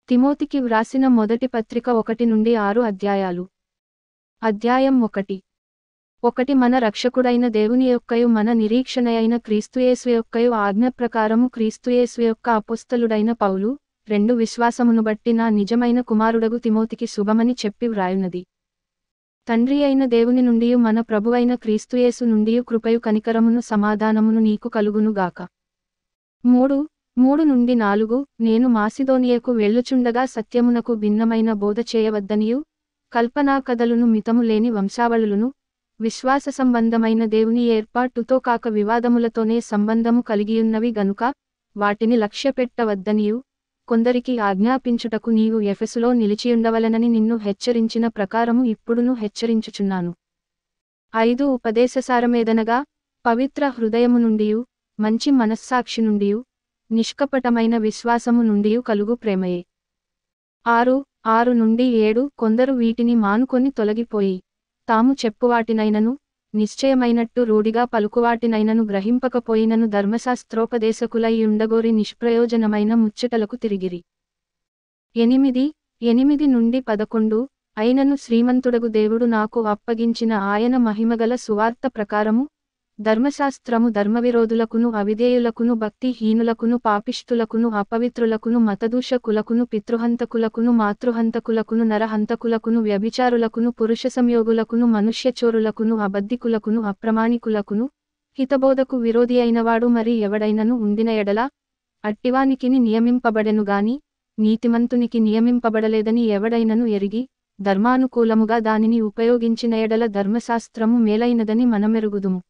తిమోతికి వ్రాసిన మొదటి పత్రిక 1-6 అధ్యాయాలు. అధ్యాయం 1. మన రక్షకుడైన దేవుని యొక్కయు మన నిరీక్షణయైన క్రీస్తుయేసు యొక్కయు ఆజ్ఞ ప్రకారము క్రీస్తుయేసు యొక్క అపోస్తలుడైన పౌలు, 2 విశ్వాసమును బట్టి నా నిజమైన కుమారుడగు తిమోతికి శుభమని చెప్పి వ్రాయున్నది. తండ్రి అయిన దేవుని నుండియు మన ప్రభువైన క్రీస్తుయేసు నుండియు కృపయు కనికరమును సమాధానమును నీకు కలుగునుగాక. 3-4 నేను మాసిదోనియకు వెళ్ళుచుండగా సత్యమునకు భిన్నమైన బోధ చేయవద్దనియు, కల్పనా కథలును మితము లేని వంశావళులను, విశ్వాస సంబంధమైన దేవుని ఏర్పాటుతో కాక వివాదములతోనే సంబంధము కలిగియున్నవి గనుక, వాటిని లక్ష్యపెట్టవద్దనియు, కొందరికి ఆజ్ఞాపించుటకు నీవు ఎఫెసులో నిలిచియుండవలెనని నిన్ను హెచ్చరించిన ప్రకారము ఇప్పుడును హెచ్చరించుచున్నాను. 5 ఉపదేశసారమేదనగా, పవిత్ర హృదయము నుండియు, మంచి మనస్సాక్షి నుండియు, నిష్కపటమైన విశ్వాసము నుండియు కలుగు ప్రేమయే. 6-7 కొందరు వీటిని మానుకొని తొలగిపోయి, తాము చెప్పువాటినైనను, నిశ్చయమైనట్టు రూఢిగా పలుకువాటినైనను గ్రహింపకపోయినను ధర్మశాస్త్రోపదేశకులై ఉండగోరి నిష్ప్రయోజనమైన ముచ్చటలకు తిరిగిరి. 8-11 అయినను శ్రీమంతుడగు దేవుడు నాకు అప్పగించిన ఆయన మహిమగల సువార్త ప్రకారము, ధర్మశాస్త్రము ధర్మవిరోధులకును అవిధేయులకును భక్తిహీనులకును పాపిష్టులకును అపవిత్రులకును మతదూషకులకును పితృహంతకులకును మాతృహంతకులకును నరహంతకులకును వ్యభిచారులకును పురుషసంయోగులకును మనుష్యచోరులకును అబద్ధికులకును అప్రమాణికులకును హితబోధకు విరోధి అయినవాడు మరి ఎవడైనను ఉండిన ఎడల, అట్టివానికిని నియమింపబడెను గాని నీతిమంతునికి నియమింపబడలేదని ఎవడైనను ఎరిగి, ధర్మానుకూలముగా దానిని ఉపయోగించిన ఎడల ధర్మశాస్త్రము మేలైనదని మనమెరుగుదుము.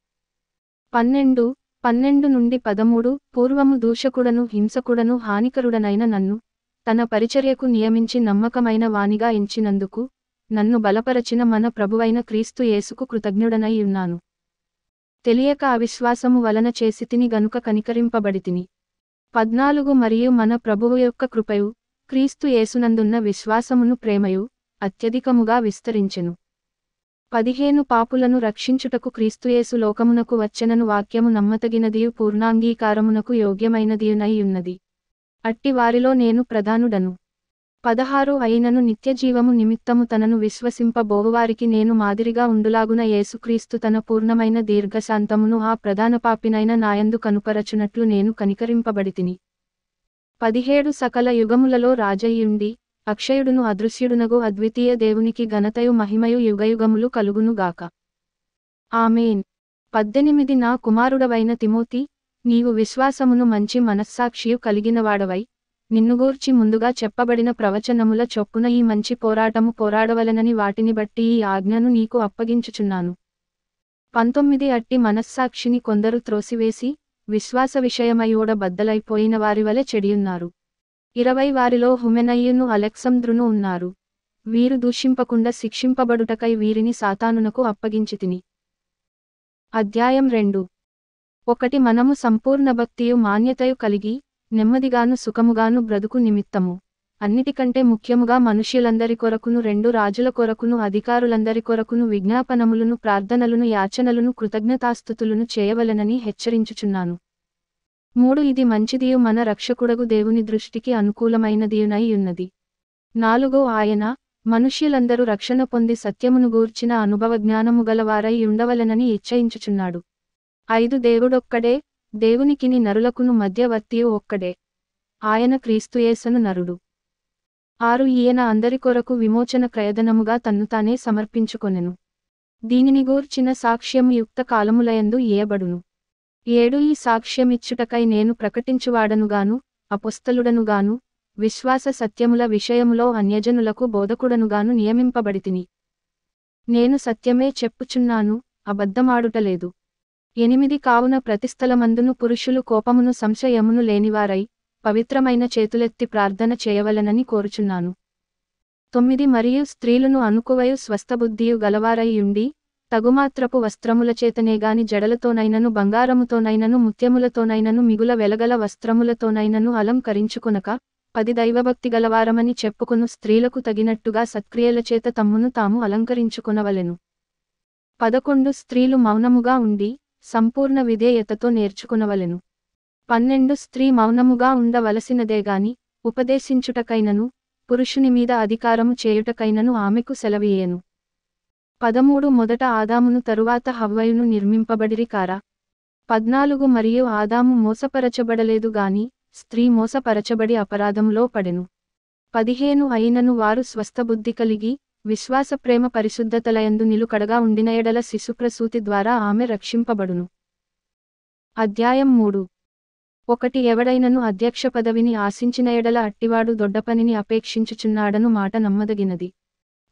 12-13 పూర్వము దూషకుడను హింసకుడను హానికరుడనైన నన్ను, తన పరిచర్యకు నియమించి నమ్మకమైన వానిగా ఎంచినందుకు, నన్ను బలపరచిన మన ప్రభువైన క్రీస్తు యేసుకు కృతజ్ఞుడనై ఉన్నాను. తెలియక అవిశ్వాసము వలన చేసితిని గనుక కనికరింపబడితిని. 14 మరియు మన ప్రభువు యొక్క కృపయు, క్రీస్తు యేసునందున్న విశ్వాసమును ప్రేమయు, అత్యధికముగా విస్తరించెను. 15 పాపులను రక్షించుటకు క్రీస్తుయేసు లోకమునకు వచ్చెనను వాక్యము నమ్మతగినదియు పూర్ణాంగీకారమునకు యోగ్యమైనదియునై ఉన్నది. అట్టి వారిలో నేను ప్రధానుడను. 16 అయినను నిత్యజీవము నిమిత్తము తనను విశ్వసింపబోవువారికి నేను మాదిరిగా ఉండులాగున యేసుక్రీస్తు తన పూర్ణమైన దీర్ఘశాంతమును ఆ ప్రధాన పాపినైన నాయందు కనుపరచునట్లు నేను కనికరింపబడితిని. 17 సకల యుగములలో రాజయ్యుండి, అక్షయుడును అదృశ్యుడునగు అద్వితీయ దేవునికి ఘనతయు మహిమయు యుగయుగములు కలుగునుగాక. ఆమేన్. 18 నా కుమారుడవైన తిమోతి, నీవు విశ్వాసమును మంచి మనస్సాక్షియు కలిగినవాడవై, నిన్నుగూర్చి ముందుగా చెప్పబడిన ప్రవచనముల చొప్పున ఈ మంచి పోరాటము పోరాడవలెనని వాటిని బట్టి ఈ ఆజ్ఞను నీకు అప్పగించుచున్నాను. 19 అట్టి మనస్సాక్షిని కొందరు త్రోసివేసి, విశ్వాస విషయమయోడ బద్దలైపోయిన వారివలె చెడియున్నారు. 20 వారిలో హుమెనయ్యును అలెక్సంద్రును ఉన్నారు. వీరు దూషింపకుండా శిక్షింపబడుటకై వీరిని సాతానునకు అప్పగించితిని. అధ్యాయం 2. మనము సంపూర్ణ భక్తియు మాన్యతయు కలిగి, నెమ్మదిగాను సుఖముగాను బ్రతుకు నిమిత్తము, అన్నిటికంటే ముఖ్యముగా మనుష్యులందరి కొరకును 2 రాజుల కొరకును అధికారులందరి కొరకును విజ్ఞాపనములను ప్రార్థనలును యాచనలును కృతజ్ఞతాస్తుతులను చేయవలెనని హెచ్చరించుచున్నాను. 3 ఇది మంచిదియు మన రక్షకుడగు దేవుని దృష్టికి అనుకూలమైనదియునై ఉన్నది. 4 ఆయన, మనుష్యులందరూ రక్షణ పొంది సత్యమును గూర్చిన అనుభవజ్ఞానము గలవారై ఉండవలెనని ఇచ్చయించుచున్నాడు. 5 దేవుడొక్కడే, దేవునికిని నరులకును మధ్యవర్తియు ఒక్కడే, ఆయన క్రీస్తుయేసును నరుడు. 6 ఈయన అందరి కొరకు విమోచన క్రయధనముగా తన్ను తానే సమర్పించుకొనెను. దీనిని గూర్చిన సాక్ష్యము యుక్త కాలములయందు ఇయ్యబడును. 7 ఈ సాక్ష్యమిచ్చుటకై నేను ప్రకటించువాడనుగాను, అపోస్తలుడనుగాను, విశ్వాస సత్యముల విషయములో అన్యజనులకు బోధకుడనుగాను నియమింపబడితిని. నేను సత్యమే చెప్పుచున్నాను, అబద్ధమాడుటలేదు. 8 కావున ప్రతిస్థలమందును పురుషులు కోపమును సంశయమును లేనివారై, పవిత్రమైన చేతులెత్తి ప్రార్థన చేయవలెనని కోరుచున్నాను. 9 మరియు స్త్రీలను అనుకువయు స్వస్థబుద్ధియు గలవారై యుండి, తగుమాత్రపు వస్త్రములచేతనేగాని జడలతోనైనను బంగారముతోనైనను ముత్యములతోనైనను మిగుల వెలగల వస్త్రములతోనైనను అలంకరించుకొనక, 10 దైవభక్తి గలవారమని చెప్పుకొను స్త్రీలకు తగినట్టుగా సత్క్రియలచేత తమ్మును తాము అలంకరించుకొనవలెను. 11 స్త్రీలు మౌనముగా ఉండి, సంపూర్ణ విధేయతతో నేర్చుకొనవలెను. 12 స్త్రీ మౌనముగా ఉండవలసినదేగాని, ఉపదేశించుటకైనను, పురుషుని మీద అధికారము చేయుటకైనను ఆమెకు సెలవియ్యెను. 13 మొదట ఆదామును తరువాత హవ్వయును నిర్మింపబడిరి కారా. 14 మరియు ఆదాము మోసపరచబడలేదు గాని స్త్రీ మోసపరచబడి అపరాధములో పడెను. 15 అయినను వారు స్వస్థబుద్ధి కలిగి విశ్వాస ప్రేమ పరిశుద్ధతలయందు నిలుకడగా ఉండిన ఎడల శిశుప్రసూతి ద్వారా ఆమె రక్షింపబడును. అధ్యాయం 3. 1 ఎవడైనను అధ్యక్ష పదవిని ఆశించిన ఎడల అట్టివాడు దొడ్డపనిని అపేక్షించుచున్నాడను మాట నమ్మదగినది.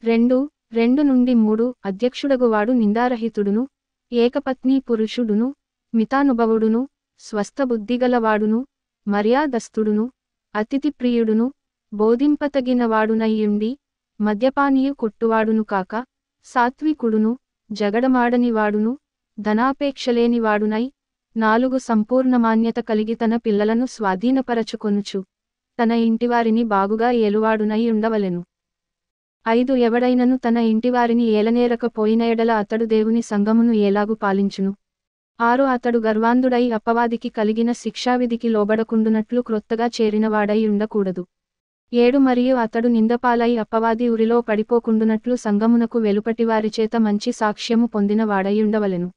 2 నుండి 3 అధ్యక్షుడగువాడు నిందారహితుడును, ఏకపత్నీ పురుషుడును, మితానుభవుడును, స్వస్థబుద్ధిగలవాడును, మర్యాదస్థుడును, అతిథి ప్రియుడును, బోధింపతగినవాడునయ్యుండి, మద్యపానీయు కొట్టువాడును కాక, సాత్వికుడును, జగడమాడనివాడును, ధనాపేక్షలేనివాడునై, 4 సంపూర్ణ మాన్యత కలిగి తన పిల్లలను స్వాధీనపరచుకొనుచు, తన ఇంటివారిని బాగుగా ఏలువాడునై ఉండవలెను. 5 ఎవడైనను తన ఇంటివారిని ఏలనేరకపోయిన ఎడల అతడు దేవుని సంఘమును ఏలాగు పాలించును. 6 అతడు గర్వాంధుడై అపవాదికి కలిగిన శిక్షావిధికి లోబడకుండునట్లు క్రొత్తగా చేరినవాడై ఉండకూడదు. 7 మరియు అతడు నిందపాలై అపవాది ఉరిలో పడిపోకుండునట్లు సంఘమునకు వెలుపటివారిచేత మంచి సాక్ష్యము పొందిన వాడై ఉండవలెను.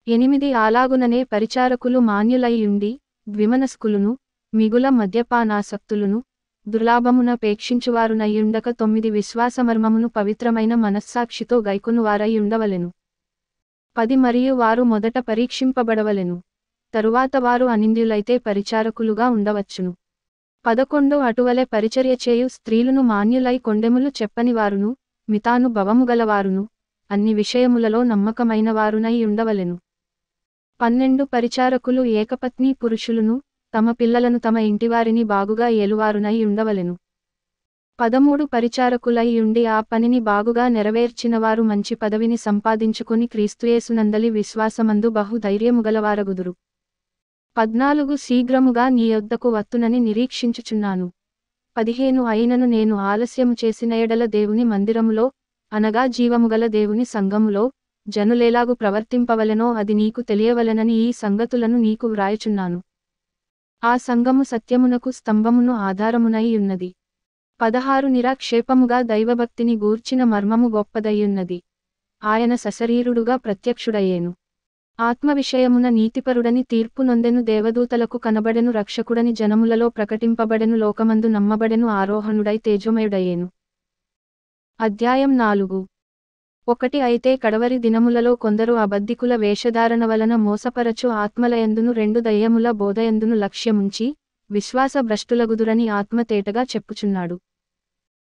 8 అలాగుననే పరిచారకులు మాన్యులైయుండి, ద్విమనస్కులును, మిగుల మద్యపానాసక్తులును, దుర్లాభమునపేక్షించువారునయ్యుండక 9 విశ్వాసమర్మమును పవిత్రమైన మనస్సాక్షితో గైకొనువారై ఉండవలెను. 10 మరియు వారు మొదట పరీక్షింపబడవలెను, తరువాత వారు అనింద్యులైతే పరిచారకులుగా ఉండవచ్చును. 11 అటువలె పరిచర్య చేయు స్త్రీలును మాన్యులై కొండెములు చెప్పనివారును, మితానుభవముగలవారును, అన్ని విషయములలో నమ్మకమైన వారునై ఉండవలెను. 12 పరిచారకులు ఏకపత్నీ పురుషులును, తమ పిల్లలను తమ ఇంటివారిని బాగుగా ఏలువారునై ఉండవలెను. 13 పరిచారకులై ఉండి ఆ పనిని బాగుగా నెరవేర్చినవారు మంచి పదవిని సంపాదించుకొని క్రీస్తుయేసునందలి విశ్వాసమందు బహు ధైర్యముగలవారగుదురు. 14 శీఘ్రముగా నీ యొద్దకు వత్తునని నిరీక్షించుచున్నాను. 15 అయినను నేను ఆలస్యము చేసిన ఎడల దేవుని మందిరములో, అనగా జీవముగల దేవుని సంఘములో, జనులేలాగు ప్రవర్తింపవలెనో అది నీకు తెలియవలెనని ఈ సంగతులను నీకు వ్రాయుచున్నాను. ఆ సంఘము సత్యమునకు స్తంభమును ఆధారమునై ఉన్నది. 16 నిరాక్షేపముగా దైవభక్తిని గూర్చిన మర్మము గొప్పదయ్యున్నది. ఆయన సశరీరుడుగా ప్రత్యక్షుడయ్యేను. ఆత్మవిషయమున నీతిపరుడని తీర్పు నొందెను, దేవదూతలకు కనబడెను, రక్షకుడని జనములలో ప్రకటింపబడెను, లోకమందు నమ్మబడెను, ఆరోహణుడై తేజోమయుడయ్యేను. అధ్యాయం 4. 1 అయితే కడవరి దినములలో కొందరు అబద్ధికుల వేషధారణ వలన మోసపరచు ఆత్మలయందును 2 దయ్యముల బోధయందును లక్ష్యముంచి విశ్వాస భ్రష్టులగుదురని ఆత్మ తేటగా చెప్పుచున్నాడు.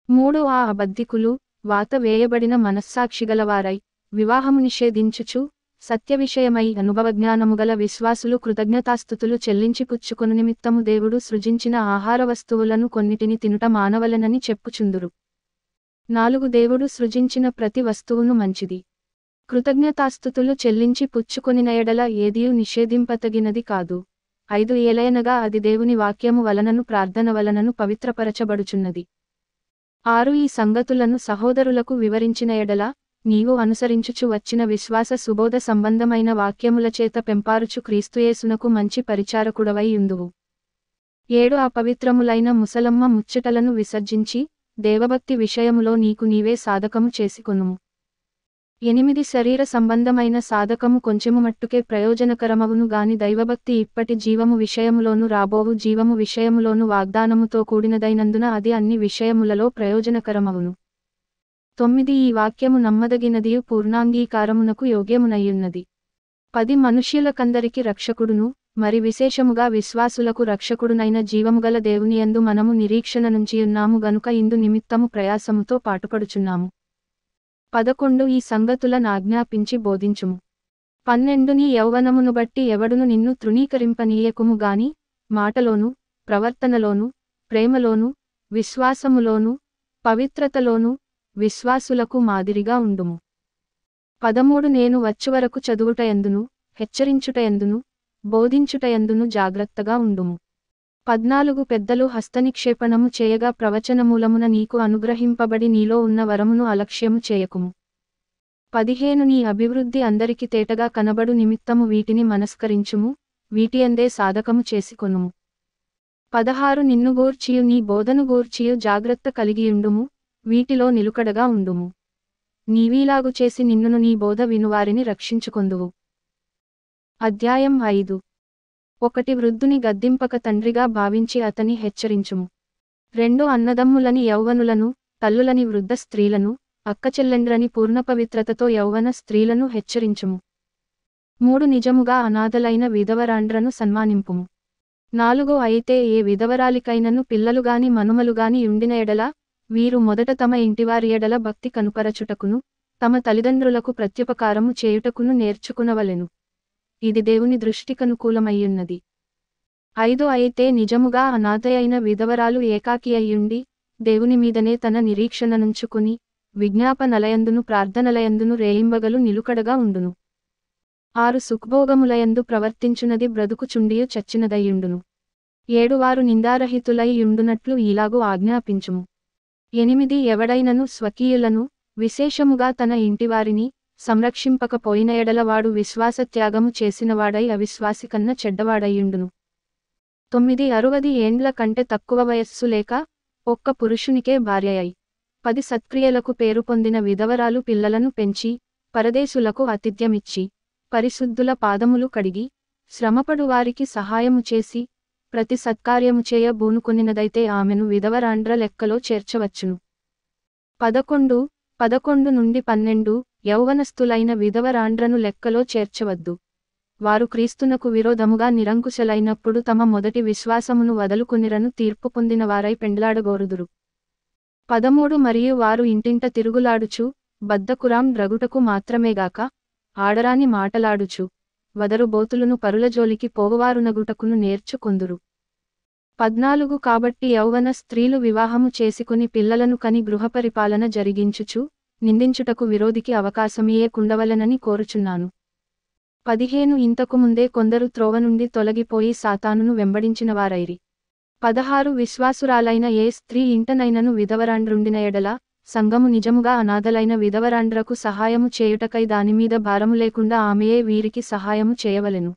3 ఆ అబద్ధికులు వాత వేయబడిన మనస్సాక్షిగలవారై వివాహము నిషేధించుచు సత్యవిషయమై అనుభవజ్ఞానముగల విశ్వాసులు కృతజ్ఞతాస్తుతులు చెల్లించి పుచ్చుకొను నిమిత్తము దేవుడు సృజించిన ఆహార వస్తువులను కొన్నిటిని తినుట మానవలెనని చెప్పుచుందురు. 4 దేవుడు సృజించిన ప్రతి వస్తువును మంచిది. కృతజ్ఞతాస్తుతులు చెల్లించి పుచ్చుకొనిన ఎడల ఏదియూ నిషేధింపతగినది కాదు. 5 ఏలయనగా అది దేవుని వాక్యము వలనను ప్రార్థన వలనను పవిత్రపరచబడుచున్నది. 6 ఈ సంగతులను సహోదరులకు వివరించిన ఎడల నీవు అనుసరించుచు వచ్చిన విశ్వాస సుబోధ సంబంధమైన వాక్యములచేత పెంపారుచు క్రీస్తుయేసునకు మంచి పరిచారకుడవై యుందువు. 7 అపవిత్రములైన ముసలమ్మ ముచ్చటలను విసర్జించి దేవభక్తి విషయములో నీకు నీవే సాధకము చేసుకొనుము. 8 శరీర సంబంధమైన సాధకము కొంచెము మట్టుకే ప్రయోజనకరమవును గాని దైవభక్తి ఇప్పటి జీవము విషయములోను రాబోవు జీవము విషయములోను వాగ్దానముతో కూడినదైనందున అది అన్ని విషయములలో ప్రయోజనకరమవును. 9 ఈ వాక్యము నమ్మదగినదియు పూర్ణాంగీకారమునకు యోగ్యమునయ్యున్నది. 10 మనుష్యులకందరికి రక్షకుడును మరి విశేషముగా విశ్వాసులకు రక్షకుడునైన జీవముగల దేవునియందు మనము నిరీక్షణ నుంచియున్నాము గనుక ఇందు నిమిత్తము ప్రయాసముతో పాటుపడుచున్నాము. 11 ఈ సంగతులనాజ్ఞాపించి బోధించుము. 12 నీ యౌవనమును బట్టి ఎవడును నిన్ను తృణీకరింపనీయకుము గాని మాటలోను ప్రవర్తనలోను ప్రేమలోను విశ్వాసములోను పవిత్రతలోను విశ్వాసులకు మాదిరిగా ఉండుము. 13 నేను వచ్చువరకు చదువుటయందును హెచ్చరించుటయందును బోధించుటయందును జాగ్రత్తగా ఉండుము. 14 పెద్దలు హస్తనిక్షేపణము చేయగా ప్రవచనమూలమున నీకు అనుగ్రహింపబడి నీలో ఉన్న వరమును అలక్ష్యము చేయకుము. 15 నీ అభివృద్ధి అందరికి తేటగా కనబడు నిమిత్తము వీటిని మనస్కరించుము, వీటియందే సాధకము చేసుకొనుము. 16 నిన్ను గూర్చియు నీ బోధను గూర్చియు జాగ్రత్త కలిగియుండుము, వీటిలో నిలుకడగా ఉండుము. నీవీలాగు చేసి నిన్నును నీ బోధ వినువారిని రక్షించుకొందువు. అధ్యాయం 5. 1 వృద్ధుని గద్దింపక తండ్రిగా భావించి అతని హెచ్చరించుము. 2 అన్నదమ్ములని యౌవనులను, తల్లులని వృద్ధ స్త్రీలను, అక్కచెల్లెండ్రని పూర్ణపవిత్రతతో యౌవన స్త్రీలను హెచ్చరించుము. 3 నిజముగా అనాథలైన విధవరాండ్రను సన్మానింపుము. 4 అయితే ఏ విధవరాలికైనను పిల్లలుగాని మనుమలుగాని యుండిన ఎడల, వీరు మొదట తమ ఇంటివారి ఎడల భక్తి కనుపరచుటకును, తమ తల్లిదండ్రులకు ప్రత్యుపకారము చేయుటకును నేర్చుకునవలెను. ఇది దేవుని దృష్టికనుకూలమయ్యున్నది. 5 అయితే నిజముగా అనాథయైన విధవరాలు ఏకాకి అయ్యుండి, దేవుని మీదనే తన నిరీక్షణనుంచుకుని, విజ్ఞాపనలయందును ప్రార్థనలయందును రేయింబగలు నిలుకడగా ఉండును. 6 సుఖభోగములయందు ప్రవర్తించునది బ్రతుకుచుండియు చచ్చినదయ్యుండును. 7 వారు నిందారహితులై యుండునట్లు ఈలాగు ఆజ్ఞాపించుము. 8 ఎవడైనను స్వకీయులను, విశేషముగా తన ఇంటివారిని, సంరక్షింపకపోయిన ఎడల వాడు విశ్వాసత్యాగము చేసినవాడై అవిశ్వాసి కన్న చెడ్డవాడయ్యుండును. 9 60 ఏండ్ల కంటే తక్కువ వయస్సు లేక, ఒక్క పురుషునికే భార్యయై, 10 సత్క్రియలకు పేరు పొందిన విధవరాలు పిల్లలను పెంచి, పరదేశులకు ఆతిథ్యమిచ్చి, పరిశుద్ధుల పాదములు కడిగి, శ్రమపడు వారికి సహాయము చేసి, ప్రతి సత్కార్యము చేయ బూనుకొనినదైతే ఆమెను విధవరాండ్ర లెక్కలో చేర్చవచ్చును. 11 నుండి 12 యౌవనస్థులైన విధవరాండ్రను లెక్కలో చేర్చవద్దు. వారు క్రీస్తునకు విరోధముగా నిరంకుశలైనప్పుడు తమ మొదటి విశ్వాసమును వదలుకొనిరను తీర్పు పొందిన వారై పెండ్లాడగోరుదురు. 13 మరియు వారు ఇంటింట తిరుగులాడుచు, బద్ధకురాం రగుటకు మాత్రమేగాక, ఆడరాని మాటలాడుచు, వదరు బోతులును పరులజోలికి పోగువారునగుటకును నేర్చుకొందురు. 14 కాబట్టి యౌవన స్త్రీలు వివాహము చేసుకుని పిల్లలను కని గృహపరిపాలన జరిగించుచు, నిందించుటకు విరోధికి అవకాశమియ్యకుండవలెనని కోరుచున్నాను. 15 ఇంతకు ముందే కొందరు త్రోవ నుండి తొలగిపోయి సాతానును వెంబడించినవారైరి. 16 విశ్వాసురాలైన ఏ స్త్రీ ఇంటనైనను విధవరాండ్రుండిన ఎడల, సంఘము నిజముగా అనాథలైన విధవరాండ్రకు సహాయము చేయుటకై దానిమీద భారము లేకుండా ఆమెయే వీరికి సహాయము చేయవలెను.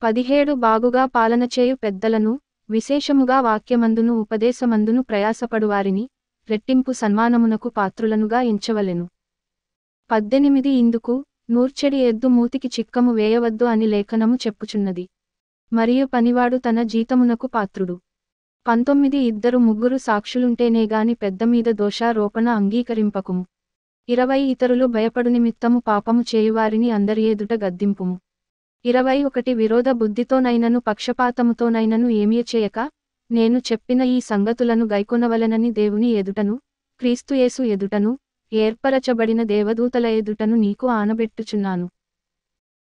17 బాగుగా పాలన చేయు పెద్దలను, విశేషముగా వాక్యమందును ఉపదేశమందును ప్రయాసపడువారిని, రెట్టింపు సన్మానమునకు పాత్రులనుగా ఎంచవలెను. 18 ఇందుకు, నూర్చెడి ఎద్దు మూతికి చిక్కము వేయవద్దు అని లేఖనము చెప్పుచున్నది. మరియు పనివాడు తన జీతమునకు పాత్రుడు. 19 2 3 సాక్షులుంటేనేగాని పెద్దమీద దోషారోపణ అంగీకరింపకుము. 20 ఇతరులు భయపడు నిమిత్తము పాపము చేయువారిని అందరి ఎదుట గద్దింపుము. 21 విరోధ బుద్ధితోనైనను పక్షపాతముతోనైనను ఏమీ చేయక, నేను చెప్పిన ఈ సంగతులను గైకొనవలెనని దేవుని ఎదుటను, క్రీస్తు యేసు ఎదుటను, ఏర్పరచబడిన దేవదూతల ఎదుటను నీకు ఆనబెట్టుచున్నాను.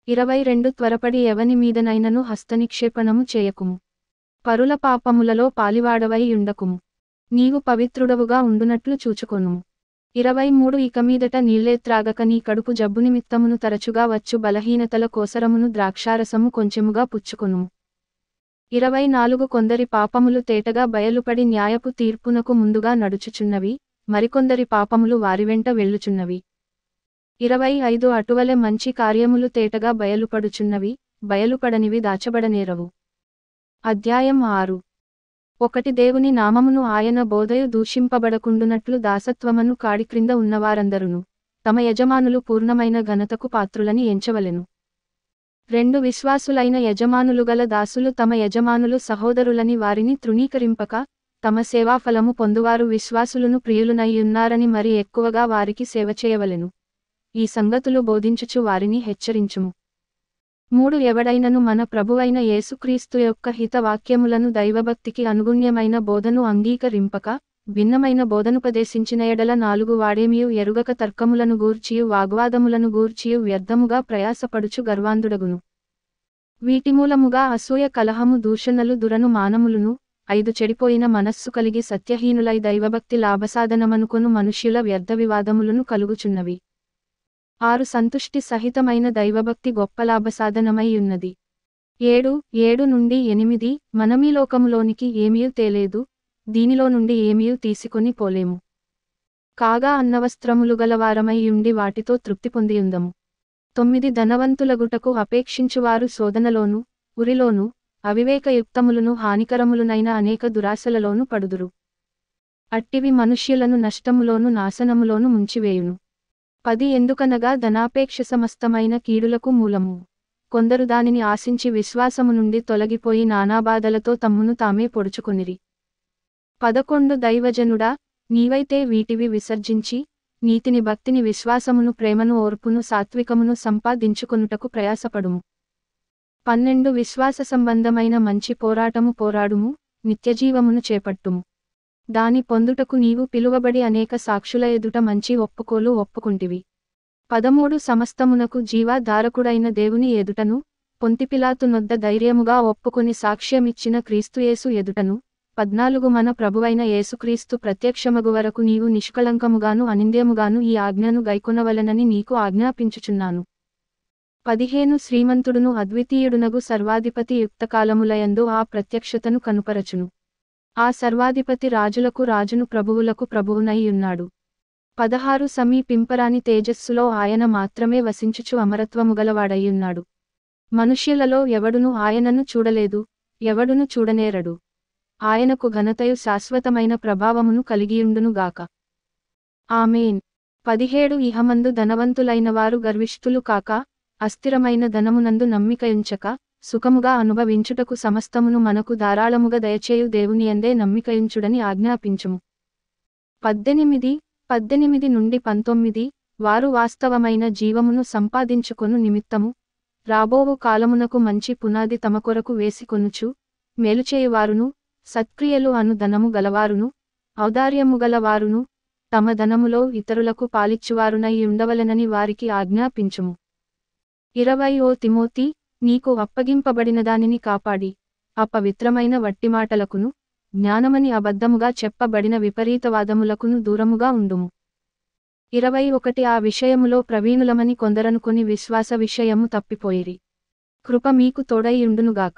22 త్వరపడి ఎవని మీదనైనను హస్తనిక్షేపణము చేయకుము. పరుల పాపములలో పాలివాడవై యుండకుము. నీవు పవిత్రుడవుగా ఉండునట్లు చూచుకొనుము. 23 ఇక మీదట నీళ్ళే త్రాగక నీ కడుపు జబ్బు నిమిత్తమును తరచుగా వచ్చు బలహీనతల కోసరమును ద్రాక్షారసము కొంచెముగా పుచ్చుకొనుము. 24 కొందరి పాపములు తేటగా బయలుపడి న్యాయపు తీర్పునకు ముందుగా నడుచుచున్నవి, మరికొందరి పాపములు వారివెంట వెళ్ళుచున్నవి. 25 అటువలె మంచి కార్యములు తేటగా బయలుపడుచున్నవి, బయలుపడనివి దాచబడనేరవు. అధ్యాయం 6. 1 దేవుని నామమును ఆయన బోధయు దూషింపబడకుండునట్లు దాసత్వమను కాడి క్రింద ఉన్నవారందరును, తమ యజమానులు పూర్ణమైన ఘనతకు పాత్రులని ఎంచవలెను. 2 విశ్వాసులైన యజమానులుగల దాసులు తమ యజమానులు సహోదరులని వారిని తృణీకరింపక, తమ సేవాఫలము పొందువారు విశ్వాసులను ప్రియులునై ఉన్నారని మరి ఎక్కువగా వారికి సేవ చేయవలెను. ఈ సంగతులు బోధించుచు వారిని హెచ్చరించుము. 3 ఎవడైనను మన ప్రభువైన యేసుక్రీస్తు యొక్క హితవాక్యములను దైవభక్తికి అనుగుణ్యమైన బోధను అంగీకరింపక, భిన్నమైన బోధనుపదేశించిన ఎడల 4 వాడేమియు ఎరుగక తర్కములను గూర్చియు వాగ్వాదములను గూర్చియు వ్యర్థముగా ప్రయాసపడుచు గర్వాంధుడగును. వీటి మూలముగా అసూయ కలహము దూషణలు దురను మానములును, 5 చెడిపోయిన మనస్సు కలిగి సత్యహీనులై దైవభక్తి లాభసాధనమనుకొను మనుష్యుల వ్యర్థ వివాదములను కలుగుచున్నవి. 6 సంతుష్టి సహితమైన దైవభక్తి గొప్ప లాభసాధనమై ఉన్నది. 7 నుండి 8 మనమీ లోకములోనికి ఏమీయూ తేలేదు, దీనిలో నుండి ఏమీయూ తీసుకొని పోలేము. కాగా అన్నవస్త్రములు గలవారమై ఉండి వాటితో తృప్తి పొందియుందము. 9 ధనవంతులగుటకు అపేక్షించువారు శోధనలోను, ఉరిలోను, అవివేకయుక్తములును హానికరములునైన అనేక దురాశలలోను పడుదురు. అట్టివి మనుష్యులను నష్టములోను నాశనములోను ముంచివేయును. 10 ఎందుకనగా ధనాపేక్ష సమస్తమైన కీడులకు మూలము. కొందరు దానిని ఆశించి విశ్వాసము నుండి తొలగిపోయి నానాబాధలతో తమ్మును తామే పొడుచుకొనిరి. 11 దైవజనుడా, నీవైతే వీటివి విసర్జించి, నీతిని భక్తిని విశ్వాసమును ప్రేమను ఓర్పును సాత్వికమును సంపాదించుకొనుటకు ప్రయాసపడుము. 12 విశ్వాస సంబంధమైన మంచి పోరాటము పోరాడుము, నిత్యజీవమును చేపట్టుము. దాని పొందుటకు నీవు పిలువబడి అనేక సాక్షుల ఎదుట మంచి ఒప్పుకోలు ఒప్పుకుంటివి. 13 సమస్తమునకు జీవాధారకుడైన దేవుని ఎదుటను, పొంతిపిలాతు నొద్ద ధైర్యముగా ఒప్పుకొని సాక్ష్యమిచ్చిన క్రీస్తుయేసు ఎదుటను, 14 మన ప్రభువైన యేసుక్రీస్తు ప్రత్యక్షమగు వరకు నీవు నిష్కళంకముగాను అనింద్యముగాను ఈ ఆజ్ఞను గైకొనవలెనని నీకు ఆజ్ఞాపించుచున్నాను. 15 శ్రీమంతుడును అద్వితీయుడునగు సర్వాధిపతి యుక్తకాలములయందు ఆ ప్రత్యక్షతను కనుపరచును. ఆ సర్వాధిపతి రాజులకు రాజును ప్రభువులకు ప్రభువునై ఉన్నాడు. 16 సమీపింపరాని తేజస్సులో ఆయన మాత్రమే వసించుచు అమరత్వముగలవాడయ్యున్నాడు. మనుష్యులలో ఎవడును ఆయనను చూడలేదు, ఎవడును చూడనేరడు. ఆయనకు ఘనతయు శాశ్వతమైన ప్రభావమును కలిగియుండునుగాక. ఆమేన్. 17 ఇహమందు ధనవంతులైన వారు గర్విష్ఠులు కాక, అస్థిరమైన ధనమునందు నమ్మికయుంచక, సుఖముగా అనుభవించుటకు సమస్తమును మనకు ధారాళముగా దయచేయు దేవునియందే నమ్మికయుంచుడని ఆజ్ఞాపించుము. 18 నుండి 19 వారు వాస్తవమైన జీవమును సంపాదించుకొను నిమిత్తము, రాబోవు కాలమునకు మంచి పునాది తమ కొరకు వేసికొనుచు, మేలుచేయువారును, సత్క్రియలు అను ధనము గలవారును, ఔదార్యము గలవారును, తమ ధనములో ఇతరులకు పాలిచ్చువారునై ఉండవలెనని వారికి ఆజ్ఞాపించుము. 20 ఓ తిమోతి, నీకు అప్పగింపబడిన దానిని కాపాడి, అపవిత్రమైన వట్టిమాటలకును, జ్ఞానమని అబద్ధముగా చెప్పబడిన విపరీతవాదములకును దూరముగా ఉండుము. 21 ఆ విషయములో ప్రవీణులమని కొందరనుకొని విశ్వాస విషయము తప్పిపోయిరి. కృప మీకు తోడై ఉండునుగాక.